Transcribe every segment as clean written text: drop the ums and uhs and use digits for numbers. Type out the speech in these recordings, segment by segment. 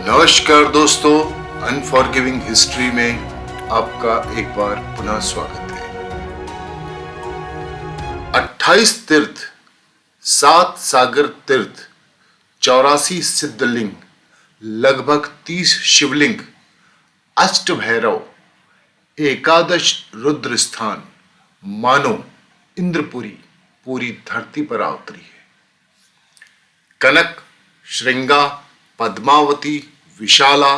नमस्कार दोस्तों, unforgiving history में आपका एक बार पुनः स्वागत है। 28 तीर्थ, 7 सागर तीर्थ, 84 सिद्धलिंग, लगभग 30 शिवलिंग, अष्ट भैरव, एकादश रुद्र स्थान, मानो इंद्रपुरी पूरी धरती पर अवतरी है। कनक, श्रृंगा, पद्मावती, विशाला,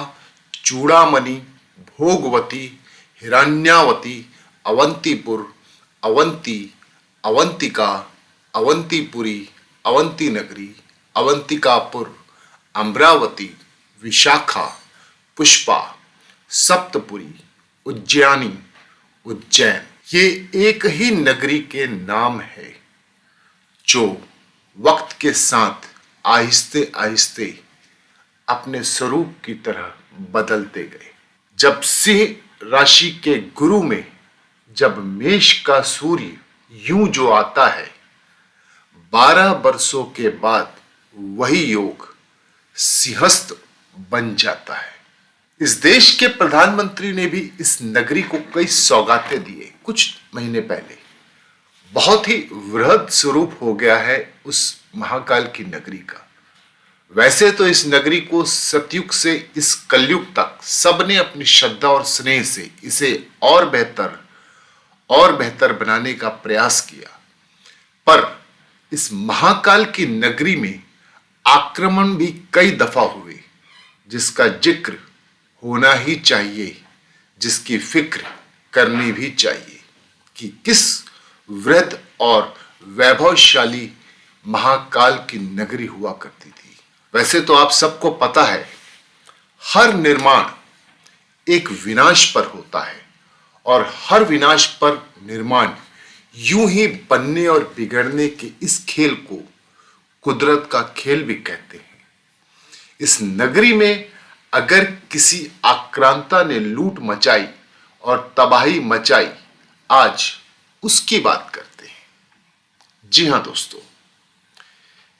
चूड़ामणि, भोगवती, हिरण्यावती, अवंतीपुर, अवंती, अवंतिका, अवंतीपुरी, अवंती नगरी, अवंतिकापुर, अमरावती, विशाखा, पुष्पा, सप्तपुरी, उज्जैनी, उज्जैन, ये एक ही नगरी के नाम है जो वक्त के साथ आहिस्ते आहिस्ते अपने स्वरूप की तरह बदलते गए। जब सिंह राशि के गुरु में जब मेष का सूर्य यूं जो आता है, 12 वर्षों के बाद वही योग सिंहस्थ बन जाता है। इस देश के प्रधानमंत्री ने भी इस नगरी को कई सौगातें दिए। कुछ महीने पहले बहुत ही वृहद स्वरूप हो गया है उस महाकाल की नगरी का। वैसे तो इस नगरी को सतयुग से इस कलयुग तक सबने अपनी श्रद्धा और स्नेह से इसे और बेहतर बनाने का प्रयास किया, पर इस महाकाल की नगरी में आक्रमण भी कई दफा हुए, जिसका जिक्र होना ही चाहिए, जिसकी फिक्र करनी भी चाहिए कि किस वृहद और वैभवशाली महाकाल की नगरी हुआ करती थी। वैसे तो आप सबको पता है, हर निर्माण एक विनाश पर होता है और हर विनाश पर निर्माण यूं ही बनने और बिगड़ने के इस खेल को कुदरत का खेल भी कहते हैं। इस नगरी में अगर किसी आक्रांता ने लूट मचाई और तबाही मचाई, आज उसकी बात करते हैं। जी हां दोस्तों,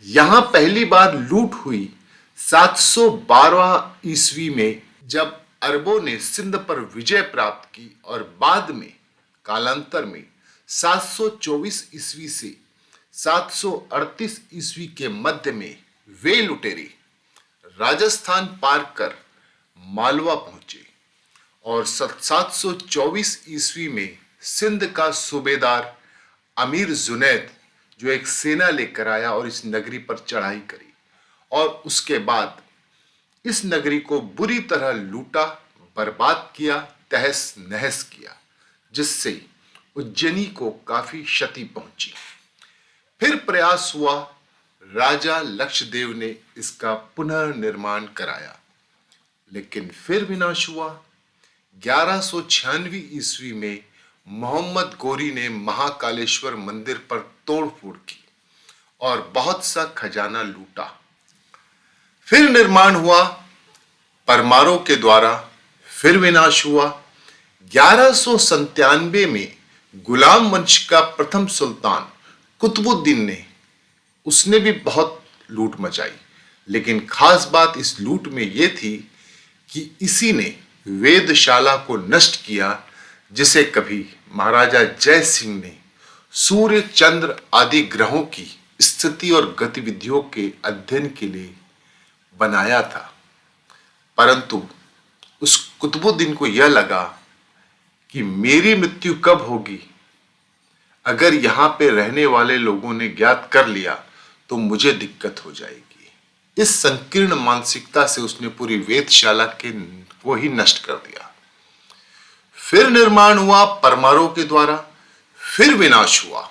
यहां पहली बार लूट हुई 712 ईस्वी में, जब अरबों ने सिंध पर विजय प्राप्त की, और बाद में कालांतर में 724 ईस्वी से 738 ईस्वी के मध्य में वे लुटेरे राजस्थान पार कर मालवा पहुंचे और 724 ईस्वी में सिंध का सूबेदार अमीर जुनैद जो एक सेना लेकर आया और इस नगरी पर चढ़ाई करी, और उसके बाद इस नगरी को बुरी तरह लूटा, बर्बाद किया, तहस नहस किया, जिससे उज्जैनी को काफी क्षति पहुंची। फिर प्रयास हुआ, राजा लक्षदेव ने इसका पुनर्निर्माण कराया, लेकिन फिर विनाश हुआ। 1196 ईस्वी में मोहम्मद गोरी ने महाकालेश्वर मंदिर पर तोड़फोड़ की और बहुत सा खजाना लूटा। फिर निर्माण हुआ परमारों के द्वारा, फिर विनाश हुआ। 1197 में गुलाम वंश का प्रथम सुल्तान कुतुबुद्दीन ने, उसने भी बहुत लूट मचाई, लेकिन खास बात इस लूट में यह थी कि इसी ने वेदशाला को नष्ट किया, जिसे कभी महाराजा जय सिंह ने सूर्य, चंद्र आदि ग्रहों की स्थिति और गतिविधियों के अध्ययन के लिए बनाया था। परंतु उस कुतुबुद्दीन को यह लगा कि मेरी मृत्यु कब होगी, अगर यहां पे रहने वाले लोगों ने ज्ञात कर लिया तो मुझे दिक्कत हो जाएगी। इस संकीर्ण मानसिकता से उसने पूरी वेदशाला को ही नष्ट कर दिया। फिर निर्माण हुआ परमारों के द्वारा, फिर विनाश हुआ,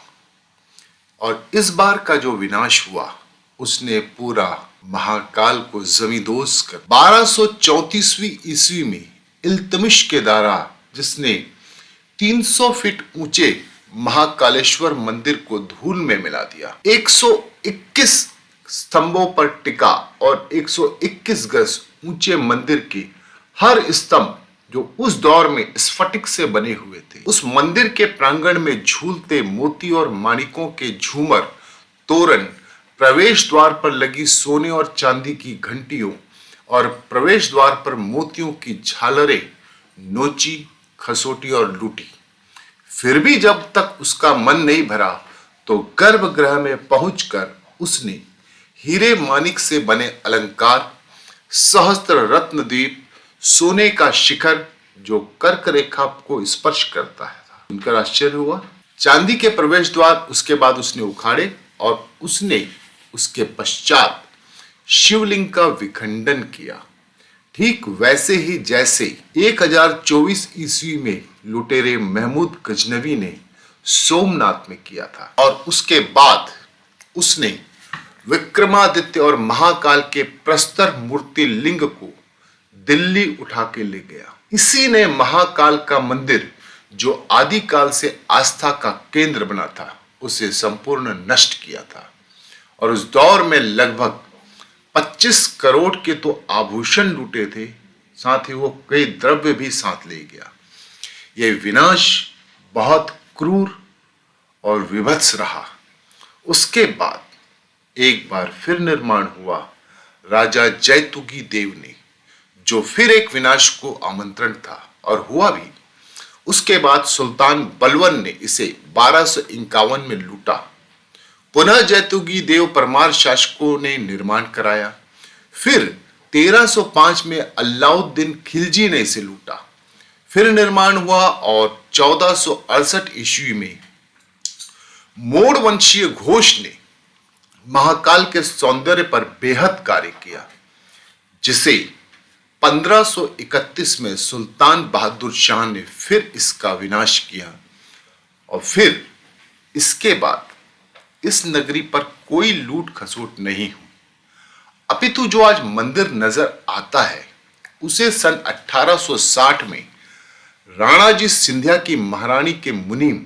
और इस बार का जो विनाश हुआ उसने पूरा महाकाल को जमींदोज कर 1234वीं ईस्वी में इल्तमिश के द्वारा, जिसने 300 फीट ऊंचे महाकालेश्वर मंदिर को धूल में मिला दिया, 121 स्तंभों पर टिका और 121 गज ऊंचे मंदिर के हर स्तंभ जो उस दौर में स्फटिक से बने हुए थे, उस मंदिर के प्रांगण में झूलते मोती और माणिकों के झूमर, तोरण, प्रवेश द्वार पर लगी सोने और चांदी की घंटियों और प्रवेश द्वार पर मोतियों की झालरें नोची, खसोटी और लूटी। फिर भी जब तक उसका मन नहीं भरा तो गर्भगृह में पहुंचकर उसने हीरे मानिक से बने अलंकार, सहस्त्र रत्न द्वीप, सोने का शिखर जो कर्क रेखा को स्पर्श करता है उनका आश्चर्य हुआ। चांदी के प्रवेश द्वार उसके बाद उसने उखाड़े और उसने उसके पश्चात शिवलिंग का विखंडन किया, ठीक वैसे ही जैसे 1024 ईस्वी में लुटेरे महमूद गजनवी ने सोमनाथ में किया था। और उसके बाद उसने विक्रमादित्य और महाकाल के प्रस्तर मूर्ति लिंग को दिल्ली उठा के ले गया। इसी ने महाकाल का मंदिर जो आदिकाल से आस्था का केंद्र बना था उसे संपूर्ण नष्ट किया था। और उस दौर में लगभग 25 करोड़ के तो आभूषण लूटे थे, साथ ही वो कई द्रव्य भी साथ ले गया। यह विनाश बहुत क्रूर और विभत्स रहा। उसके बाद एक बार फिर निर्माण हुआ राजा जैतुगी देव ने, जो फिर एक विनाश को आमंत्रण था और हुआ भी। उसके बाद सुल्तान बलवन ने इसे 1251 में लूटा। पुनः जैतुगी देव परमार शासकों ने निर्माण कराया। फिर 1305 में अलाउद्दीन खिलजी ने इसे लूटा, फिर निर्माण हुआ और 1468 ईस्वी में मोड़ वंशीय घोष ने महाकाल के सौंदर्य पर बेहद कार्य किया, जिसे 1531 में सुल्तान बहादुर शाह ने फिर इसका विनाश किया। और फिर इसके बाद इस नगरी पर कोई लूट खसोट नहीं हुई, अपितु जो आज मंदिर नजर आता है उसे सन 1860 में राणाजी सिंधिया की महारानी के मुनीम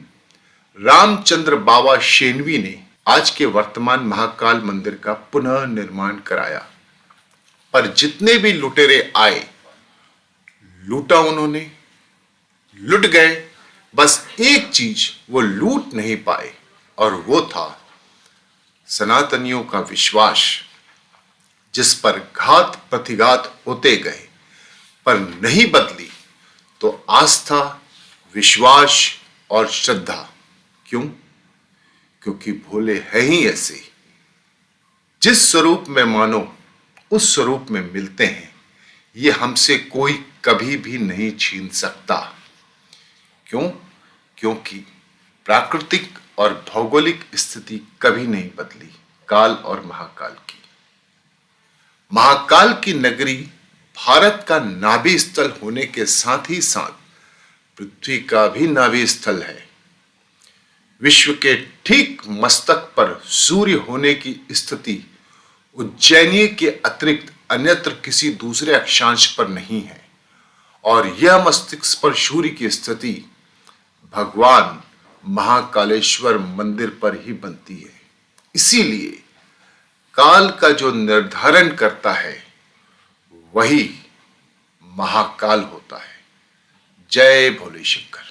रामचंद्र बाबा शेनवी ने आज के वर्तमान महाकाल मंदिर का पुनः निर्माण कराया। पर जितने भी लुटेरे आए, लूटा उन्होंने, लुट गए। बस एक चीज वो लूट नहीं पाए और वो था सनातनियों का विश्वास, जिस पर घात प्रतिघात होते गए पर नहीं बदली तो आस्था, विश्वास और श्रद्धा। क्यों? क्योंकि भोले हैं ही ऐसे, जिस स्वरूप में मानो उस स्वरूप में मिलते हैं। ये हमसे कोई कभी भी नहीं छीन सकता। क्यों? क्योंकि प्राकृतिक और भौगोलिक स्थिति कभी नहीं बदली, काल और महाकाल की। महाकाल की नगरी भारत का नाभि स्थल होने के साथ ही साथ पृथ्वी का भी नाभि स्थल है। विश्व के ठीक मस्तक पर सूर्य होने की स्थिति उज्जैनी के अतिरिक्त अन्यत्र किसी दूसरे अक्षांश पर नहीं है। और यह मस्तिष्क पर सूर्य की स्थिति भगवान महाकालेश्वर मंदिर पर ही बनती है। इसीलिए काल का जो निर्धारण करता है वही महाकाल होता है। जय भोले शंकर।